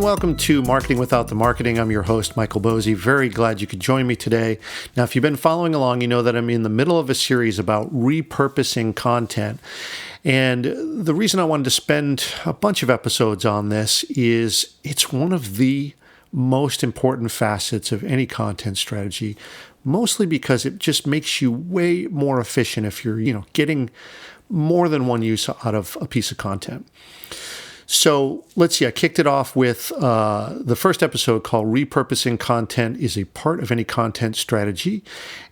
welcome to Marketing Without the Marketing. I'm your host, Michael Bosey. Very glad you could join me today. Now, if you've been following along, you know that I'm in the middle of a series about repurposing content. And the reason I wanted to spend a bunch of episodes on this is it's one of the most important facets of any content strategy, mostly because it just makes you way more efficient if you're, getting more than one use out of a piece of content. So let's see, I kicked it off with the first episode called Repurposing Content is a Part of Any Content Strategy.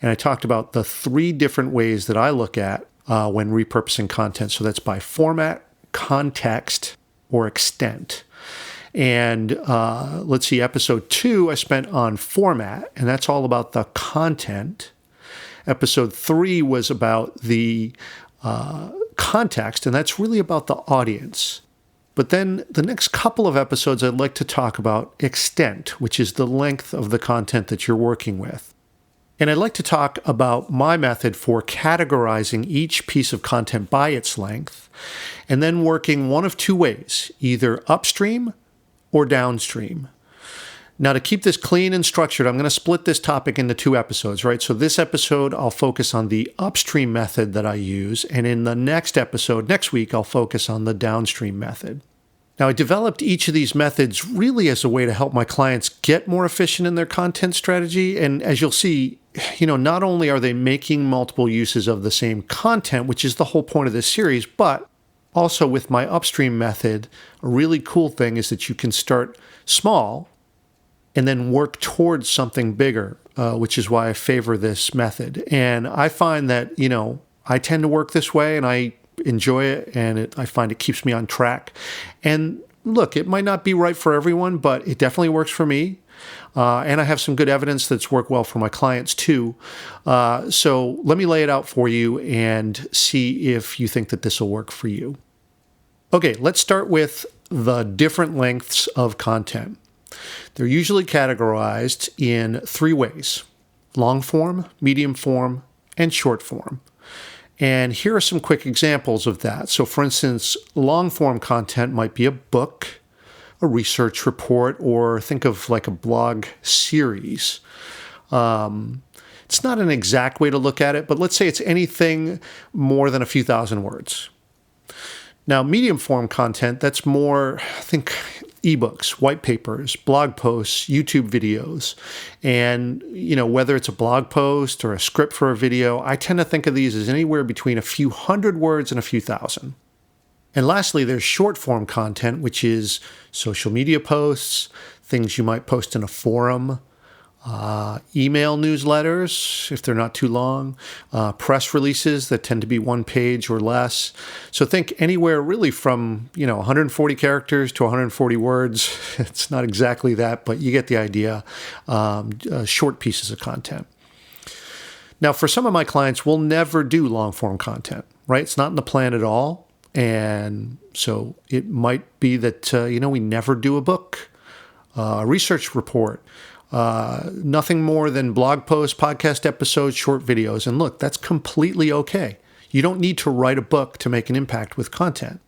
And I talked about the three different ways that I look at when repurposing content. So that's by format, context, or extent. And let's see, episode 2 I spent on format, and that's all about the content. Episode 3 was about the context, and that's really about the audience. But then the next couple of episodes, I'd like to talk about extent, which is the length of the content that you're working with. And I'd like to talk about my method for categorizing each piece of content by its length, and then working one of two ways, either upstream or downstream. Now, to keep this clean and structured, I'm going to split this topic into 2 episodes, right? So this episode, I'll focus on the upstream method that I use. And in the next episode, next week, I'll focus on the downstream method. Now, I developed each of these methods really as a way to help my clients get more efficient in their content strategy. And as you'll see, not only are they making multiple uses of the same content, which is the whole point of this series, but also with my upstream method, a really cool thing is that you can start small and then work towards something bigger, which is why I favor this method. And I find that, I tend to work this way and I enjoy it, and I find it keeps me on track. And look, it might not be right for everyone, but it definitely works for me. And I have some good evidence that's worked well for my clients too. So let me lay it out for you and see if you think that this will work for you. Okay, let's start with the different lengths of content. They're usually categorized in 3 ways: long form, medium form, and short form. And here are some quick examples of that. So for instance, long form content might be a book, a research report, or think of like a blog series. It's not an exact way to look at it, but let's say it's anything more than a few thousand words. Now, medium form content, that's more, think ebooks, white papers, blog posts, YouTube videos. And, whether it's a blog post or a script for a video, I tend to think of these as anywhere between a few hundred words and a few thousand. And lastly, there's short form content, which is social media posts, things you might post in a forum, email newsletters, if they're not too long, press releases that tend to be 1 page or less. So think anywhere really from, 140 characters to 140 words. It's not exactly that, but you get the idea. Short pieces of content. Now, for some of my clients, we'll never do long form content, right? It's not in the plan at all. And so it might be that, we never do a book, a research report, nothing more than blog posts, podcast episodes, short videos. And look, that's completely okay. You don't need to write a book to make an impact with content.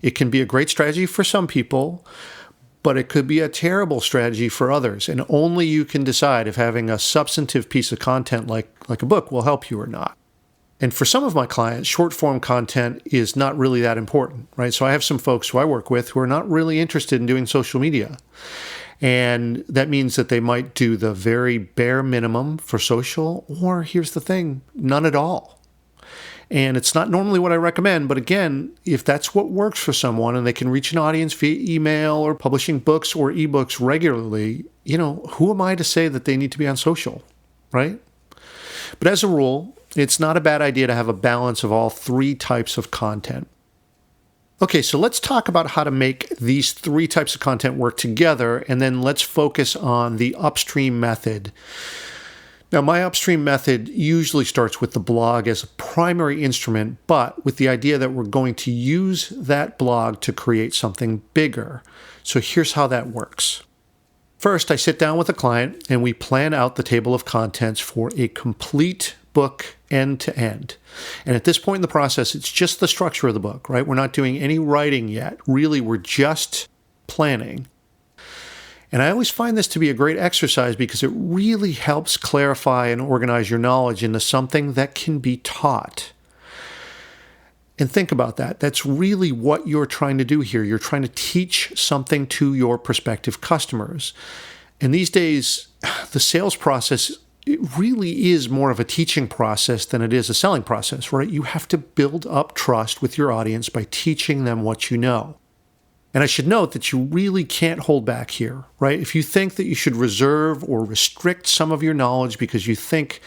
It can be a great strategy for some people, but it could be a terrible strategy for others. And only you can decide if having a substantive piece of content like a book will help you or not. And for some of my clients, short form content is not really that important, right? So I have some folks who I work with who are not really interested in doing social media. And that means that they might do the very bare minimum for social, or here's the thing, none at all. And it's not normally what I recommend, but again, if that's what works for someone and they can reach an audience via email or publishing books or ebooks regularly, who am I to say that they need to be on social, right? But as a rule, it's not a bad idea to have a balance of all 3 types of content. Okay, so let's talk about how to make these 3 types of content work together, and then let's focus on the upstream method. Now, my upstream method usually starts with the blog as a primary instrument, but with the idea that we're going to use that blog to create something bigger. So here's how that works. First, I sit down with a client and we plan out the table of contents for a complete book end to end. And at this point in the process, it's just the structure of the book, right? We're not doing any writing yet. Really, we're just planning. And I always find this to be a great exercise because it really helps clarify and organize your knowledge into something that can be taught. And think about that. That's really what you're trying to do here. You're trying to teach something to your prospective customers. And these days, the sales process, it really is more of a teaching process than it is a selling process, right? You have to build up trust with your audience by teaching them what you know. And I should note that you really can't hold back here, right? If you think that you should reserve or restrict some of your knowledge because you think,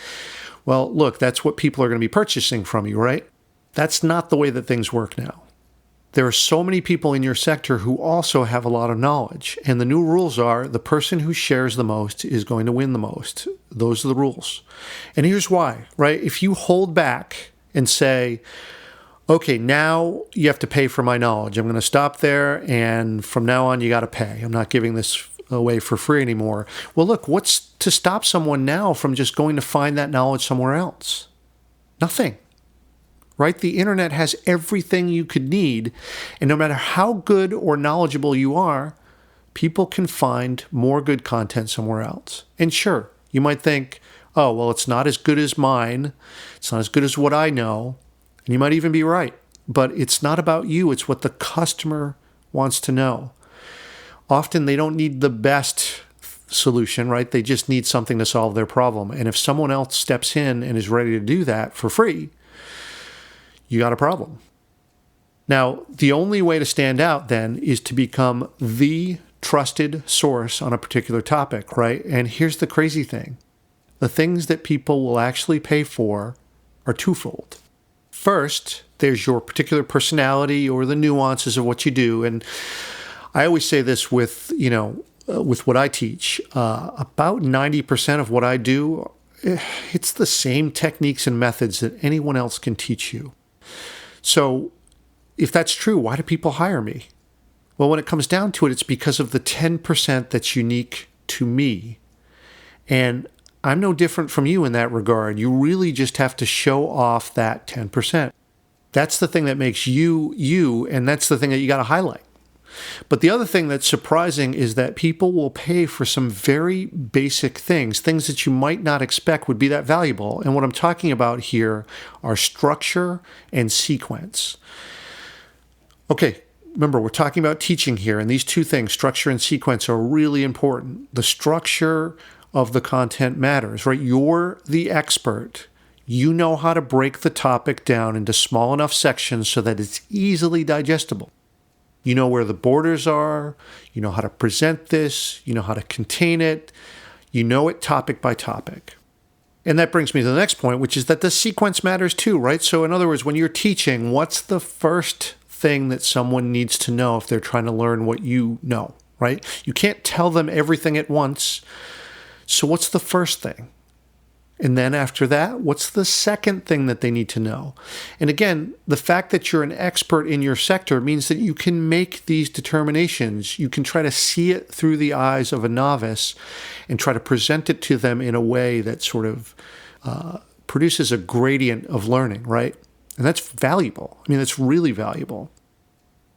well, look, that's what people are going to be purchasing from you, right? That's not the way that things work now. There are so many people in your sector who also have a lot of knowledge. And the new rules are the person who shares the most is going to win the most. Those are the rules. And here's why, right? If you hold back and say, okay, now you have to pay for my knowledge. I'm going to stop there, and from now on, you got to pay. I'm not giving this away for free anymore. Well, look, what's to stop someone now from just going to find that knowledge somewhere else? Nothing, right? The internet has everything you could need, and no matter how good or knowledgeable you are, people can find more good content somewhere else. And sure, you might think, oh, well, it's not as good as mine. It's not as good as what I know. And you might even be right, but it's not about you. It's what the customer wants to know. Often they don't need the best solution, right? They just need something to solve their problem. And if someone else steps in and is ready to do that for free, you got a problem. Now, the only way to stand out then is to become the trusted source on a particular topic, right? And here's the crazy thing. The things that people will actually pay for are twofold. First, there's your particular personality or the nuances of what you do. And I always say this with what I teach. About 90% of what I do, it's the same techniques and methods that anyone else can teach you. So if that's true, why do people hire me? Well, when it comes down to it, it's because of the 10% that's unique to me. And I'm no different from you in that regard. You really just have to show off that 10%. That's the thing that makes you, you, and that's the thing that you got to highlight. But the other thing that's surprising is that people will pay for some very basic things that you might not expect would be that valuable. And what I'm talking about here are structure and sequence. Okay, remember, we're talking about teaching here, and these two things, structure and sequence, are really important. The structure of the content matters, right? You're the expert. You know how to break the topic down into small enough sections so that it's easily digestible. You know where the borders are. You know how to present this. You know how to contain it. You know it topic by topic. And that brings me to the next point, which is that the sequence matters too, right? So in other words, when you're teaching, what's the first thing that someone needs to know if they're trying to learn what you know, right? You can't tell them everything at once. So what's the first thing? And then after that, what's the second thing that they need to know? And again, the fact that you're an expert in your sector means that you can make these determinations. You can try to see it through the eyes of a novice and try to present it to them in a way that sort of produces a gradient of learning, right? And that's valuable. I mean, that's really valuable.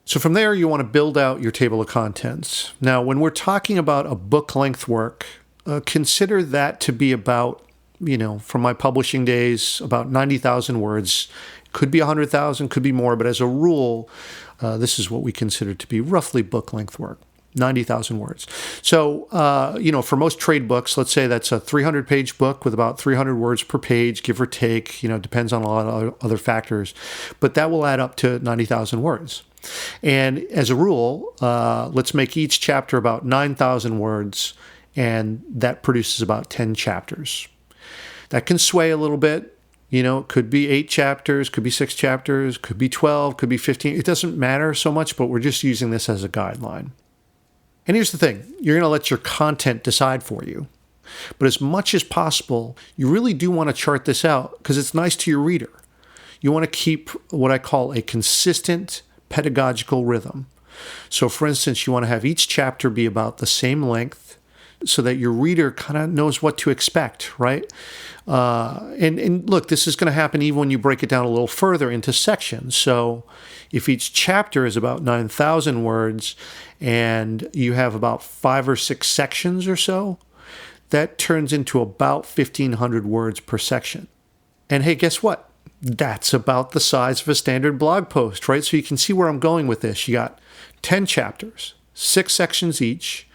So from there, you want to build out your table of contents. Now, when we're talking about a book-length work, consider that to be about, from my publishing days, about 90,000 words. Could be 100,000, could be more, but as a rule, this is what we consider to be roughly book-length work, 90,000 words. So, for most trade books, let's say that's a 300-page book with about 300 words per page, give or take, depends on a lot of other factors, but that will add up to 90,000 words. And as a rule, let's make each chapter about 9,000 words, and that produces about 10 chapters. That can sway a little bit. It could be 8 chapters, could be 6 chapters, could be 12, could be 15. It doesn't matter so much, but we're just using this as a guideline. And here's the thing. You're going to let your content decide for you. But as much as possible, you really do want to chart this out because it's nice to your reader. You want to keep what I call a consistent pedagogical rhythm. So for instance, you want to have each chapter be about the same length, so that your reader kind of knows what to expect, right? And look, this is going to happen even when you break it down a little further into sections. So if each chapter is about 9,000 words and you have about 5 or 6 sections or so, that turns into about 1,500 words per section. And hey, guess what? That's about the size of a standard blog post, right? So you can see where I'm going with this. You got 10 chapters, 6 sections each.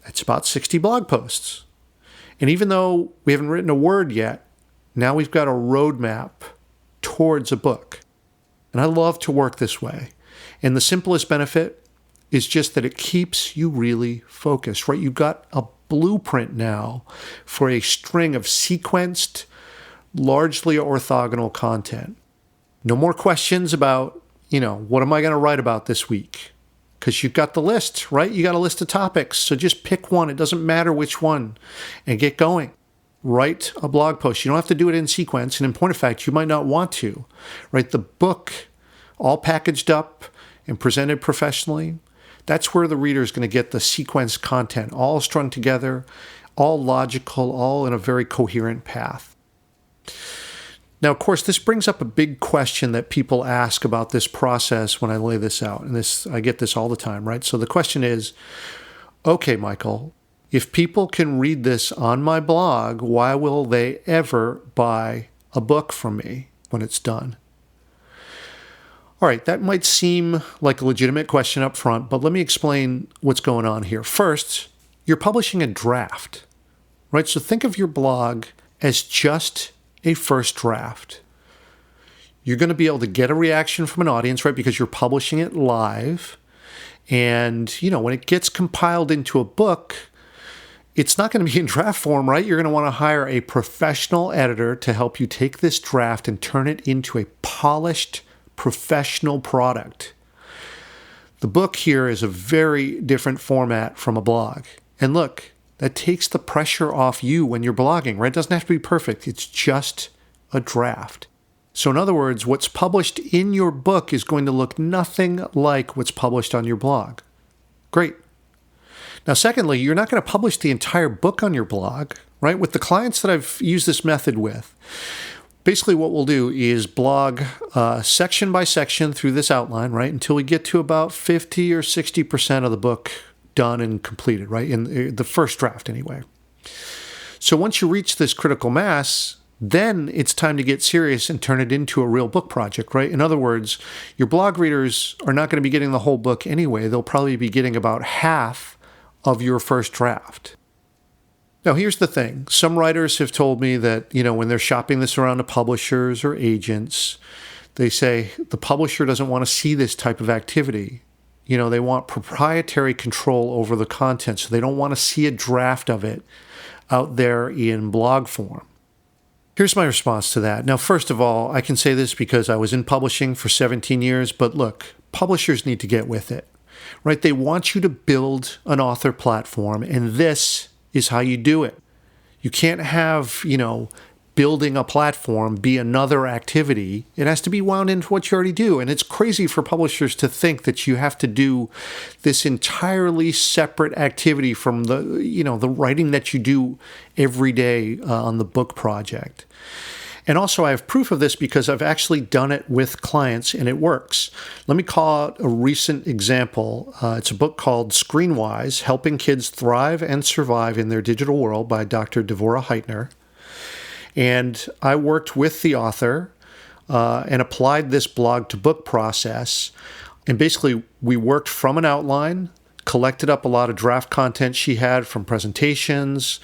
That's about 60 blog posts. And even though we haven't written a word yet, now we've got a roadmap towards a book. And I love to work this way. And the simplest benefit is just that it keeps you really focused, right? You've got a blueprint now for a string of sequenced, largely orthogonal content. No more questions about, what am I going to write about this week? Because you've got the list, right? You got a list of topics. So just pick one. It doesn't matter which one, and get going. Write a blog post. You don't have to do it in sequence. And in point of fact, you might not want to. Write the book all packaged up and presented professionally. That's where the reader is going to get the sequenced content, all strung together, all logical, all in a very coherent path. Now, of course, this brings up a big question that people ask about this process when I lay this out. And I get this all the time, right? So the question is, okay, Michael, if people can read this on my blog, why will they ever buy a book from me when it's done? All right, that might seem like a legitimate question up front, but let me explain what's going on here. First, you're publishing a draft, right? So think of your blog as just a first draft. You're going to be able to get a reaction from an audience, right? Because you're publishing it live. And, when it gets compiled into a book, it's not going to be in draft form, right? You're going to want to hire a professional editor to help you take this draft and turn it into a polished, professional product. The book here is a very different format from a blog. And look, that takes the pressure off you when you're blogging, right? It doesn't have to be perfect. It's just a draft. So in other words, what's published in your book is going to look nothing like what's published on your blog. Great. Now, secondly, you're not going to publish the entire book on your blog, right? With the clients that I've used this method with, basically what we'll do is blog section by section through this outline, right? Until we get to about 50 or 60% of the book done and completed, right? In the first draft anyway. So once you reach this critical mass, then it's time to get serious and turn it into a real book project, right? In other words, your blog readers are not going to be getting the whole book anyway. They'll probably be getting about half of your first draft. Now, here's the thing. Some writers have told me that, when they're shopping this around to publishers or agents, they say the publisher doesn't want to see this type of activity. They want proprietary control over the content, so they don't want to see a draft of it out there in blog form. Here's my response to that. Now, first of all, I can say this because I was in publishing for 17 years, but look, publishers need to get with it, right? They want you to build an author platform, and this is how you do it. You can't have, building a platform be another activity. It has to be wound into what you already do. And it's crazy for publishers to think that you have to do this entirely separate activity from the writing that you do every day on the book project. And also, I have proof of this because I've actually done it with clients and it works. Let me call out a recent example. It's a book called Screenwise, Helping Kids Thrive and Survive in Their Digital World by Dr. Devorah Heitner. And I worked with the author and applied this blog to book process. And basically, we worked from an outline, collected up a lot of draft content she had from presentations,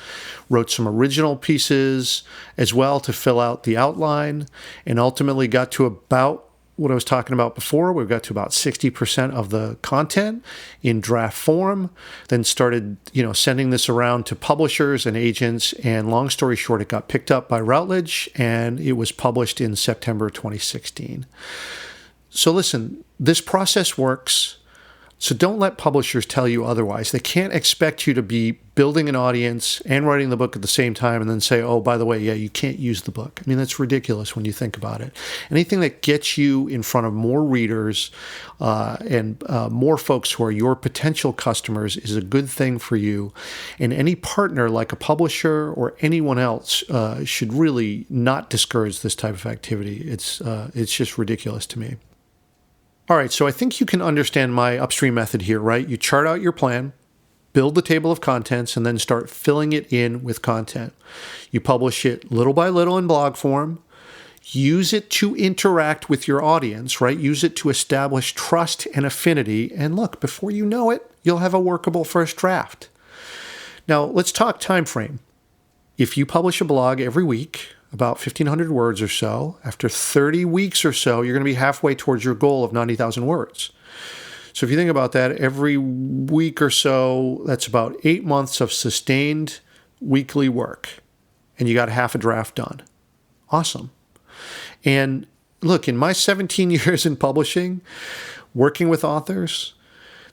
wrote some original pieces as well to fill out the outline, and ultimately got to about what I was talking about before. We got to about 60% of the content in draft form, then started, sending this around to publishers and agents. And long story short, it got picked up by Routledge and it was published in September 2016. So listen, this process works. So don't let publishers tell you otherwise. They can't expect you to be building an audience and writing the book at the same time and then say, oh, by the way, yeah, you can't use the book. I mean, that's ridiculous when you think about it. Anything that gets you in front of more readers and more folks who are your potential customers is a good thing for you. And any partner like a publisher or anyone else should really not discourage this type of activity. It's just ridiculous to me. All right, so I think you can understand my upstream method here, right? You chart out your plan, build the table of contents, and then start filling it in with content. You publish it little by little in blog form. Use it to interact with your audience, right? Use it to establish trust and affinity. And look, before you know it, you'll have a workable first draft. Now, let's talk time frame. If you publish a blog every week, about 1,500 words or so, after 30 weeks or so, you're going to be halfway towards your goal of 90,000 words. So if you think about that, every week or so, that's about 8 months of sustained weekly work, and you got half a draft done. Awesome. And look, in my 17 years in publishing, working with authors,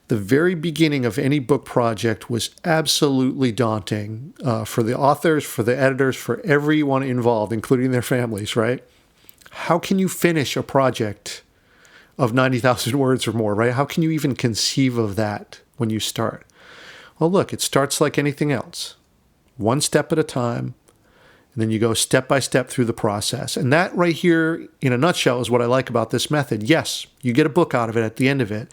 the very beginning of any book project was absolutely daunting for the authors, for the editors, for everyone involved, including their families, right? How can you finish a project of 90,000 words or more, right? How can you even conceive of that when you start? Well, look, it starts like anything else, one step at a time, and then you go step by step through the process. And that right here, in a nutshell, is what I like about this method. Yes, you get a book out of it at the end of it,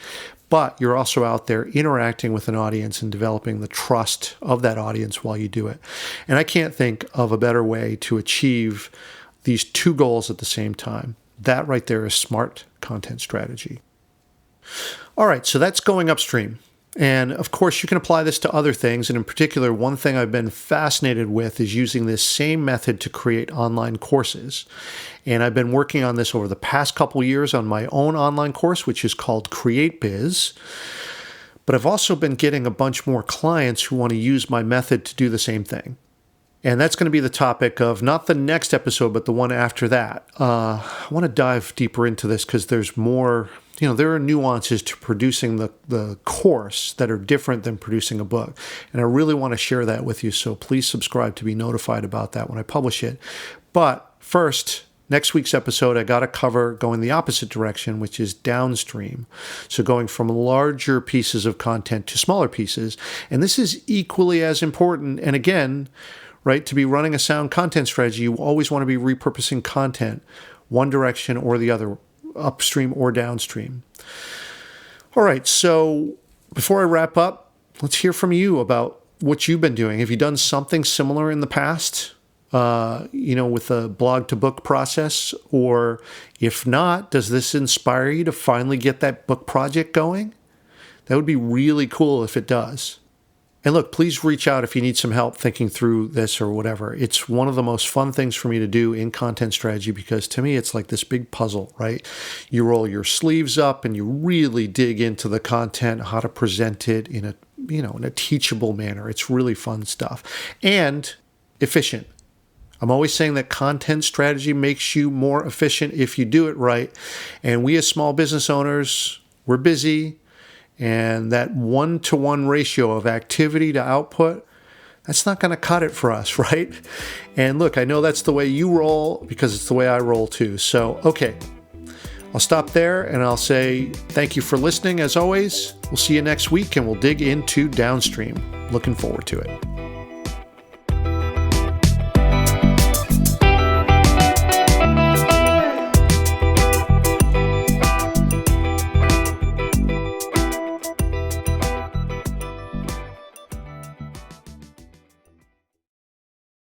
but you're also out there interacting with an audience and developing the trust of that audience while you do it. And I can't think of a better way to achieve these two goals at the same time. That right there is smart content strategy. All right, so that's going upstream. And of course, you can apply this to other things. And in particular, one thing I've been fascinated with is using this same method to create online courses. And I've been working on this over the past couple years on my own online course, which is called Create Biz. But I've also been getting a bunch more clients who want to use my method to do the same thing. And that's going to be the topic of not the next episode, but the one after that. I want to dive deeper into this because there's more, there are nuances to producing the course that are different than producing a book. And I really want to share that with you. So please subscribe to be notified about that when I publish it. But first, next week's episode, I got to cover going the opposite direction, which is downstream. So going from larger pieces of content to smaller pieces. And this is equally as important. And again, right, to be running a sound content strategy, you always want to be repurposing content one direction or the other, upstream or downstream. All right, so before I wrap up, let's hear from you about what you've been doing. Have you done something similar in the past, with the blog to book process? Or if not, does this inspire you to finally get that book project going? That would be really cool if it does. And look, please reach out if you need some help thinking through this or whatever. It's one of the most fun things for me to do in content strategy because to me, it's like this big puzzle, right? You roll your sleeves up and you really dig into the content, how to present it in a teachable manner. It's really fun stuff and efficient. I'm always saying that content strategy makes you more efficient if you do it right. And we as small business owners, we're busy. And that 1-to-1 ratio of activity to output, that's not going to cut it for us, right? And look, I know that's the way you roll because it's the way I roll too. So, okay, I'll stop there and I'll say thank you for listening as always. We'll see you next week and we'll dig into downstream. Looking forward to it.